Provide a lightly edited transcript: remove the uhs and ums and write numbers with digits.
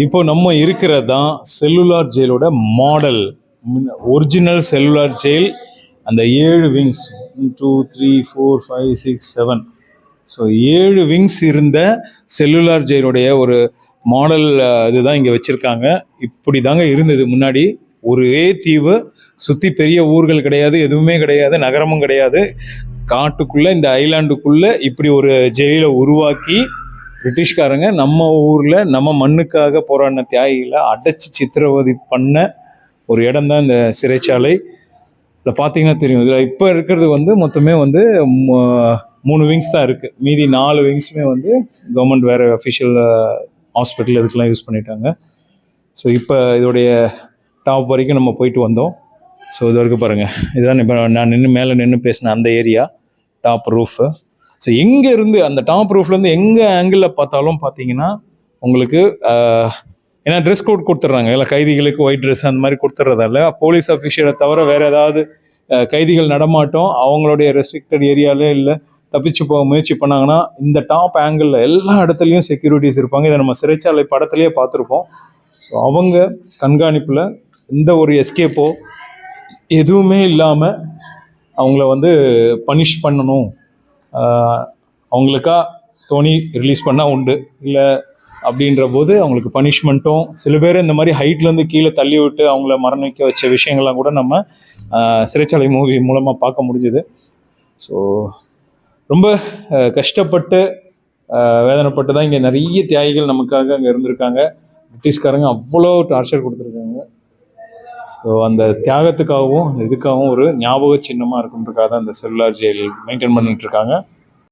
இப்போ நம்ம இருக்கிறது தான் செல்லுலார் ஜெயிலோட மாடல், ஒரிஜினல் செல்லுலார் ஜெயில். அந்த 7 விங்ஸ் 2 3 4 5 6 7, ஸோ 7 விங்ஸ் இருந்த செல்லுலார் ஜெயிலுடைய ஒரு மாடல் இதுதான் இங்கே வச்சுருக்காங்க. இப்படி தாங்க இருந்தது முன்னாடி. ஒரே தீவு, சுற்றி பெரிய ஊர்கள் கிடையாது, எதுவுமே கிடையாது, நகரமும் கிடையாது. காட்டுக்குள்ளே, இந்த ஐலாண்டுக்குள்ளே இப்படி ஒரு ஜெயிலை உருவாக்கி பிரிட்டிஷ்காரங்க நம்ம ஊரில் நம்ம மண்ணுக்காக போராடின தியாகிகளை அடைச்சி சித்திரவதை பண்ண ஒரு இடம் தான் இந்த சிறைச்சாலை. இதில் பார்த்தீங்கன்னா தெரியும். இதில் இப்போ இருக்கிறது வந்து மொத்தமே வந்து 3 விங்ஸ் தான் இருக்குது. மீதி 4 விங்ஸுமே வந்து கவர்மெண்ட் வேறு அஃபிஷியல் ஹாஸ்பிட்டல் இதுக்கெலாம் யூஸ் பண்ணிட்டாங்க. ஸோ இப்போ இதோடைய டாப் வரைக்கும் நம்ம போயிட்டு வந்தோம். ஸோ இது வரைக்கும் பாருங்கள், இதுதான் இப்போ நான் மேலே நின்று பேசின அந்த ஏரியா, டாப் ரூஃபு. ஸோ எங்கே இருந்து அந்த டாப் ரூஃப்லேருந்து எங்கே ஆங்கிளில் பார்த்தாலும் பார்த்தீங்கன்னா உங்களுக்கு ஏன்னா ட்ரெஸ் கோட் கொடுத்துட்றாங்க, இல்லை கைதிகளுக்கு ஒயிட் ட்ரெஸ் அந்த மாதிரி கொடுத்துட்றதால போலீஸ் அஃபிஷியலை தவிர வேறு ஏதாவது கைதிகள் நடமாட்டம் அவங்களுடைய ரெஸ்ட்ரிக்டட் ஏரியாவிலே இல்லை தப்பிச்சு போக முயற்சி பண்ணாங்கன்னா இந்த டாப் ஆங்கிளில் எல்லா இடத்துலையும் செக்யூரிட்டிஸ் இருப்பாங்க. இதை நம்ம சிறைச்சாலை படத்துலேயே பார்த்துருப்போம். ஸோ அவங்க கண்காணிப்பில் எந்த ஒரு எஸ்கேப்போ எதுவுமே இல்லாமல் அவங்கள வந்து பனிஷ் பண்ணணும், அவங்களுக்கா தோணி ரிலீஸ் பண்ணால் உண்டு, இல்லை அப்படின்ற போது அவங்களுக்கு பனிஷ்மெண்ட்டும். சில பேர் இந்த மாதிரி ஹைட்லேருந்து கீழே தள்ளி விட்டு அவங்கள மரணிக்க வச்ச விஷயங்கள்லாம் கூட நம்ம சிறைச்சாலை மூவி மூலமாக பார்க்க முடிஞ்சுது. ஸோ ரொம்ப கஷ்டப்பட்டு வேதனைப்பட்டு தான் இங்கே நிறைய தியாகிகள் நமக்காக அங்கே இருந்திருக்காங்க. பிரிட்டிஷ்காரங்க அவ்வளோ டார்ச்சர் கொடுத்துருக்காங்க. ஸோ அந்த தியாகத்துக்காகவும் இதுக்காகவும் ஒரு ஞாபக சின்னமாக இருக்குன்றதுக்காக தான் இந்த செல்லுலார் ஜெயில் மெயின்டைன் பண்ணிகிட்டு இருக்காங்க.